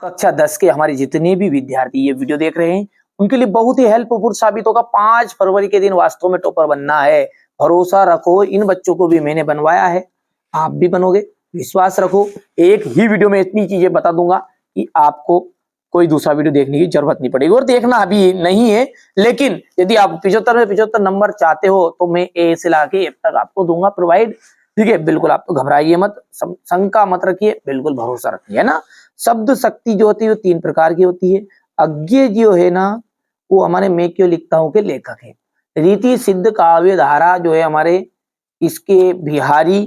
कक्षा 10 के हमारे जितने भी विद्यार्थी ये वीडियो देख रहे हैं उनके लिए बहुत ही हेल्पफुल साबित होगा। 5 फरवरी के दिन वास्तव में टॉपर बनना है। भरोसा रखो, इन बच्चों को भी मैंने बनवाया है, आप भी बनोगे, विश्वास रखो। एक ही वीडियो में इतनी चीजें बता दूंगा कि आपको कोई दूसरा वीडियो देखने की जरूरत नहीं पड़ेगी, और देखना अभी नहीं है। लेकिन यदि आप 75 में 75 नंबर चाहते हो तो मैं ए से लाके अब तक आपको दूंगा प्रोवाइड। ठीक है, बिल्कुल आप तो घबराइए मत, शंका मत रखिए, बिल्कुल भरोसा रखिए, है ना। शब्द शक्ति जो होती है वो 3 प्रकार की होती है। अज्ञे जो है ना, वो हमारे मैं क्यों लिखता हूं के लेखक है। रीति सिद्ध काव्य धारा जो है हमारे इसके बिहारी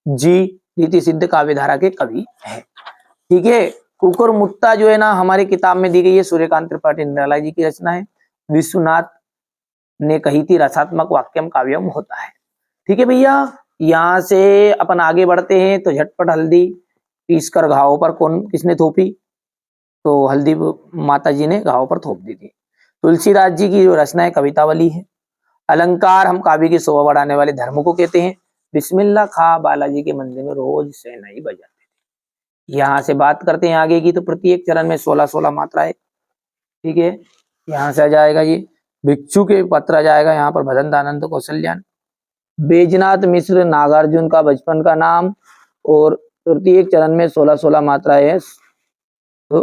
जी रीति सिद्ध काव्य धारा के कवि है। ठीक है, कुकुर मुत्ता जो है ना हमारी किताब में दी गई है, सूर्यकांत त्रिपाठी निराला जी की रचना है। विश्वनाथ ने कही थी रसात्मक वाक्यम काव्यम होता है। ठीक है भैया, यहाँ से अपन आगे बढ़ते हैं। तो झटपट हल्दी पीस कर घावों पर किसने थोपी, तो हल्दी माता जी ने घावों पर थोप दी थी। तुलसीदास जी की जो रचना है कवितावली है। अलंकार हम काव्य की शोभा बढ़ाने वाले धर्म को कहते हैं। बिस्मिल्लाह खा बालाजी के मंदिर में रोज शहनाई बजाते थे। यहाँ से बात करते हैं आगे की, तो प्रत्येक चरण में 16-16 मात्राएं। ठीक है, यहाँ से आ जाएगा ये भिक्षु के पत्र आ जाएगा, यहाँ पर भजन दानंद कौशल्यान। बैजनाथ मिश्र नागार्जुन का बचपन का नाम, और प्रत्येक चरण में 16-16 मात्राएं है तो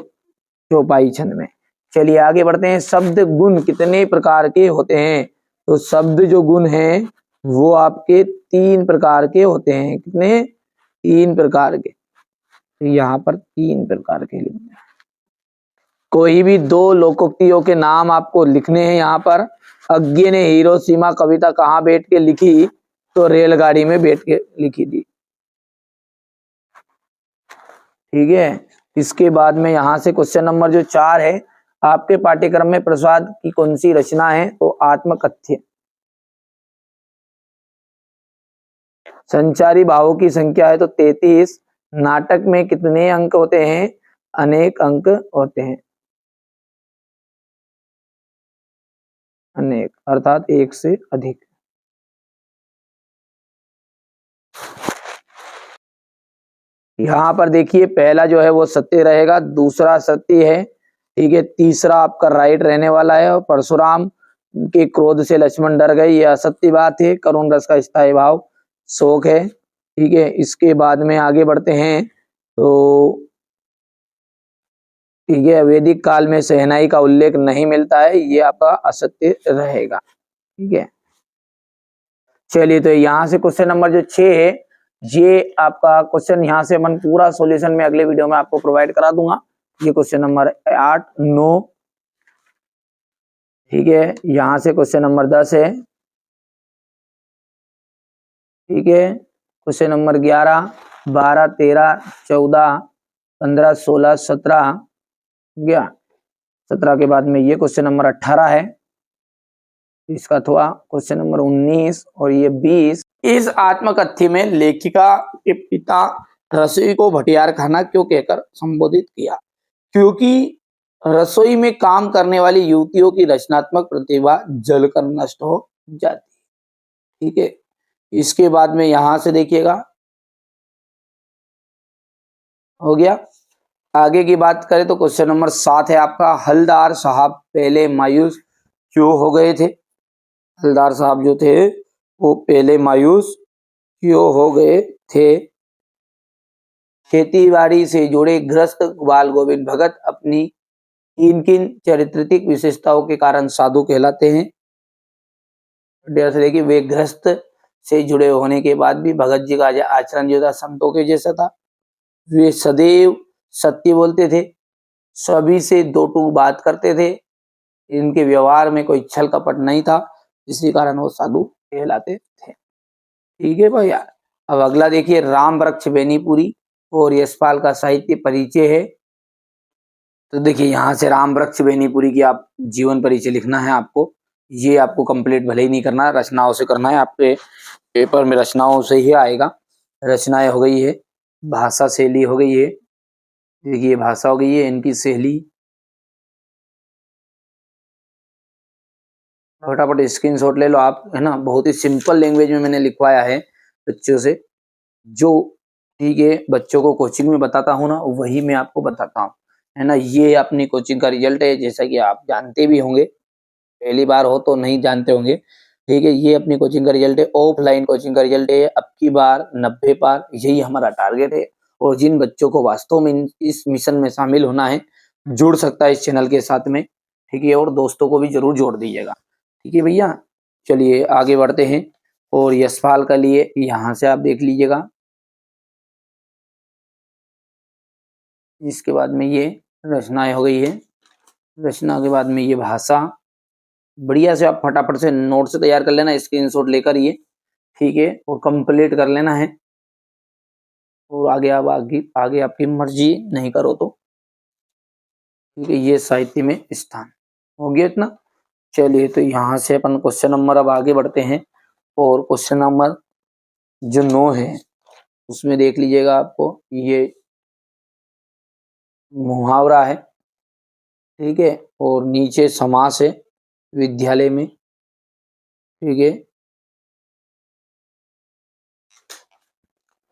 चौपाई छंद में। चलिए आगे बढ़ते हैं। शब्द गुण कितने प्रकार के होते हैं, तो शब्द जो गुण हैं वो आपके 3 प्रकार के होते हैं। कितने? 3 प्रकार के। तो यहाँ पर 3 प्रकार के लिखने हैं। कोई भी 2 लोकोक्तियों के नाम आपको लिखने हैं यहाँ पर। अज्ञे ने हिरोशिमा कविता कहाँ बैठ के लिखी, तो रेलगाड़ी में बैठ के लिखी थी। ठीक है, इसके बाद में यहाँ से क्वेश्चन नंबर जो 4 है, आपके पाठ्यक्रम में प्रसाद की कौन सी रचना है, तो आत्मकथ्य। संचारी भावों की संख्या है तो 33। नाटक में कितने अंक होते हैं, अनेक अंक होते हैं। अनेक अर्थात 1 से अधिक। यहाँ पर देखिए पहला जो है वो सत्य रहेगा, दूसरा सत्य है। ठीक है, तीसरा आपका राइट रहने वाला है। और परशुराम के क्रोध से लक्ष्मण डर गए, ये असत्य बात है। करुण रस का स्थायी भाव शोक है। ठीक है, इसके बाद में आगे बढ़ते हैं। तो ठीक है, वैदिक काल में शहनाई का उल्लेख नहीं मिलता है, ये आपका असत्य रहेगा। ठीक है, चलिए तो यहाँ से क्वेश्चन नंबर जो 6 है, ये आपका क्वेश्चन यहाँ से मन पूरा सॉल्यूशन में अगले वीडियो में आपको प्रोवाइड करा दूंगा। ये क्वेश्चन नंबर 8, 9। ठीक है, यहाँ से क्वेश्चन नंबर 10 है। ठीक है, क्वेश्चन नंबर 11, 12, 13, 14, 15, 16, 17 गया। 17 के बाद में ये क्वेश्चन नंबर 18 है, इसका थोड़ा क्वेश्चन नंबर 19 और ये 20। इस आत्मकथ्य में लेखिका के पिता रसोई को भटियार खाना क्यों कहकर संबोधित किया, क्योंकि रसोई में काम करने वाली युवतियों की रचनात्मक प्रतिभा जलकर नष्ट हो जाती। ठीक है, इसके बाद में यहां से देखिएगा, हो गया। आगे की बात करें तो क्वेश्चन नंबर 7 है आपका, हलदार साहब पहले मायूस क्यों हो गए थे। हलदार साहब जो थे वो पहले मायूस क्यों हो गए थे। खेतीबाड़ी से जुड़े गृहस्थ बाल गोविंद भगत अपनी किन किन चारित्रिक विशेषताओं के कारण साधु कहलाते हैं। देखिए, वे गृहस्थ से जुड़े होने के बाद भी भगत जी का आचरण जो था संतों के जैसा था। वे सदैव सत्य बोलते थे, सभी से 2 टूक बात करते थे, इनके व्यवहार में कोई छल कपट नहीं था, इसी कारण वो साधु कहलाते थे। ठीक है भैया, अब अगला देखिए, राम वृक्ष बेनीपुरी और यशपाल का साहित्य परिचय है। तो देखिए यहाँ से राम वृक्ष बेनीपुरी की आप जीवन परिचय लिखना है आपको। ये आपको कंप्लीट भले ही नहीं करना है, रचनाओं से करना है। आपके पेपर में रचनाओं से ही आएगा। रचनाएं हो गई है, भाषा शैली हो गई है। देखिए भाषा हो गई है, इनकी शैली। फटाफट स्क्रीनशॉट ले लो आप, है ना। बहुत ही सिंपल लैंग्वेज में मैंने लिखवाया है बच्चों से, जो ठीक है बच्चों को कोचिंग में बताता हूँ ना, वही मैं आपको बताता हूँ। है ना। ये अपनी कोचिंग का रिजल्ट है, जैसा कि आप जानते भी होंगे, पहली बार हो तो नहीं जानते होंगे। ठीक है, ये अपनी कोचिंग का रिजल्ट है, ऑफलाइन कोचिंग का रिजल्ट है। अब की बार 90 पार, यही हमारा टारगेट है। और जिन बच्चों को वास्तव में इस मिशन में शामिल होना है, जुड़ सकता है इस चैनल के साथ में। ठीक है, और दोस्तों को भी जरूर जोड़ दीजिएगा। ठीक है भैया, चलिए आगे बढ़ते हैं। और यशपाल का लिए यहाँ से आप देख लीजिएगा। इसके बाद में ये रचनाएं हो गई है। रचना के बाद में ये भाषा। बढ़िया से आप फटाफट से नोट से तैयार कर लेना, स्क्रीनशॉट लेकर ये। ठीक है, और कंप्लीट कर लेना है। और आगे आप आगे आपकी मर्जी, नहीं करो तो। ठीक है, ये साहित्य में स्थान हो गया इतना। चलिए, तो यहाँ से अपन क्वेश्चन नंबर अब आगे बढ़ते हैं। और क्वेश्चन नंबर जो 9 है, उसमें देख लीजिएगा, आपको ये मुहावरा है। ठीक है, और नीचे समास है विद्यालय में। ठीक है,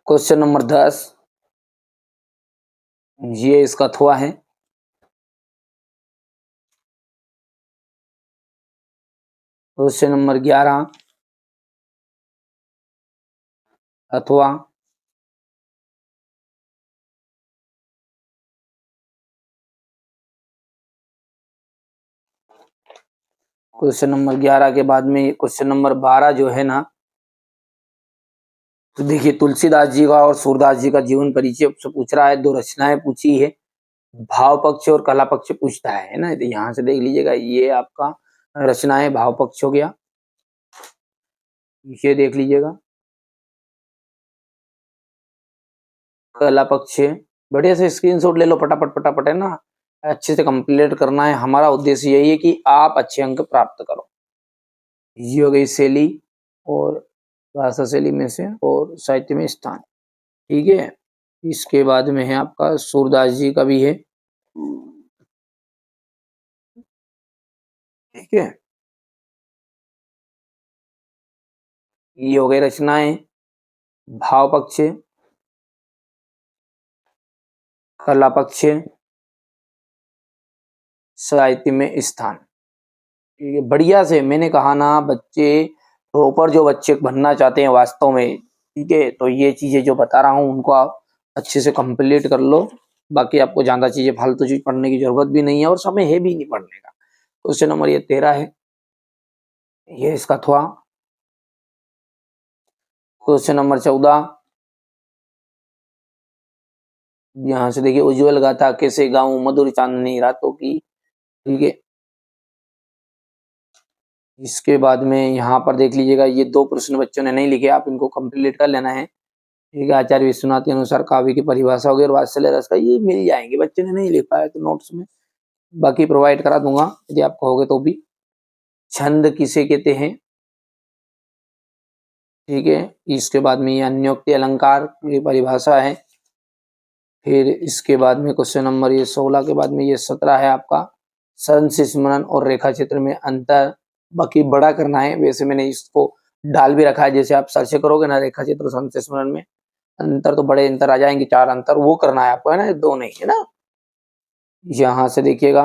क्वेश्चन नंबर 10, ये इसका थोआ है। क्वेश्चन नंबर 11, अथवा। क्वेश्चन नंबर 11 के बाद में क्वेश्चन नंबर 12 जो है ना, तो देखिए तुलसीदास जी का और सूरदास जी का जीवन परिचय से पूछ रहा है। 2 रचनाएं पूछी है, भाव पक्ष और कला पक्ष पूछता है ना। तो यहाँ से देख लीजिएगा, ये आपका रचनाएं भाव पक्ष हो गया, ये देख लीजिएगा। कला पक्ष है, बढ़िया से स्क्रीनशॉट ले लो फटाफट फटाफट, है ना। अच्छे से कंप्लीट करना है, हमारा उद्देश्य यही है कि आप अच्छे अंक प्राप्त करो। ये हो गई शैली, और भाषा शैली में से, और साहित्य में स्थान। ठीक है, इसके बाद में है आपका सूरदास जी का भी है। ठीक है, ये हो गई रचनाएं, भाव पक्ष, कला पक्ष, साहित्य में स्थान। ठीक है, बढ़िया से मैंने कहा ना, बच्चे प्रॉपर जो बच्चे बनना चाहते हैं वास्तव में, ठीक है, तो ये चीजें जो बता रहा हूँ उनको आप अच्छे से कंप्लीट कर लो। बाकी आपको ज्यादा चीजें फालतू चीज पढ़ने की जरूरत भी नहीं है, और समय है भी नहीं पढ़ने का। क्वेश्चन नंबर ये 13 है, ये इसका थोड़ा। क्वेश्चन नंबर 14, यहाँ से देखिए, उज्जवल गाथा कैसे गाऊं मधुर चांदनी रातों की। ठीक है, इसके बाद में यहाँ पर देख लीजिएगा, ये 2 प्रश्न बच्चों ने नहीं लिखे, आप इनको कंप्लीट कर लेना है। ठीक है, आचार्य विश्वनाथ के अनुसार काव्य की परिभाषा होगी और वात्सल्य रस का, ये मिल जाएंगे। बच्चे ने नहीं लिख पाया तो नोट्स में बाकी प्रोवाइड करा दूंगा, यदि आप कहोगे तो भी। छंद किसे कहते हैं। ठीक है, इसके बाद में ये अन्योक्ति अलंकार की परिभाषा है। फिर इसके बाद में क्वेश्चन नंबर ये 16 के बाद में ये 17 है आपका, संत स्मरण और रेखा चित्र में अंतर। बाकी बड़ा करना है, वैसे मैंने इसको डाल भी रखा है, जैसे आप सर्च करोगे ना रेखा चित्र संत स्मरण में अंतर, तो बड़े अंतर आ जाएंगे, 4 अंतर, वो करना है आपको, है ना, 2 नहीं, है ना। यहाँ से देखिएगा,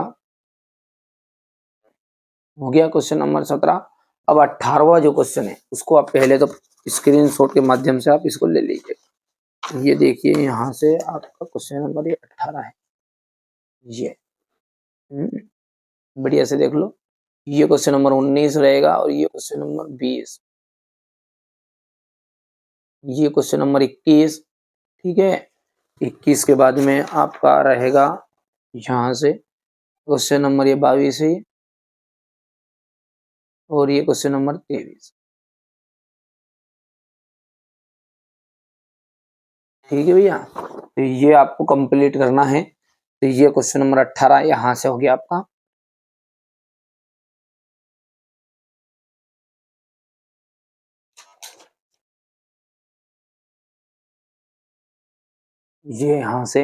हो गया क्वेश्चन नंबर 17। अब 18वां जो क्वेश्चन है, उसको आप पहले तो स्क्रीनशॉट के माध्यम से आप इसको ले लीजिए। ये देखिए, यहाँ से आपका क्वेश्चन नंबर ये 18 है। ये बढ़िया से देख लो, ये क्वेश्चन नंबर 19 रहेगा, और ये क्वेश्चन नंबर 20, ये क्वेश्चन नंबर 21। ठीक है, 21 के बाद में आपका रहेगा यहाँ से क्वेश्चन नंबर ये 22 है, और ये क्वेश्चन नंबर 23। ठीक है भैया, तो ये आपको कंप्लीट करना है। तो ये क्वेश्चन नंबर 18 यहाँ से हो गया आपका। ये यहाँ से,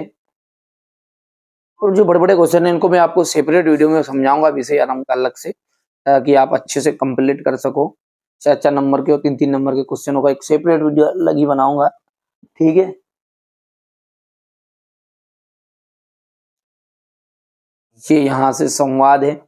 और जो बड़े बड़े क्वेश्चन है इनको मैं आपको सेपरेट वीडियो में समझाऊंगा विषय आराम का अलग से, ताकि आप अच्छे से कंप्लीट कर सको। 4-4 नंबर के और 3-3 नंबर के क्वेश्चनों का एक सेपरेट वीडियो अलग ही बनाऊंगा। ठीक है, ये यहाँ से संवाद है,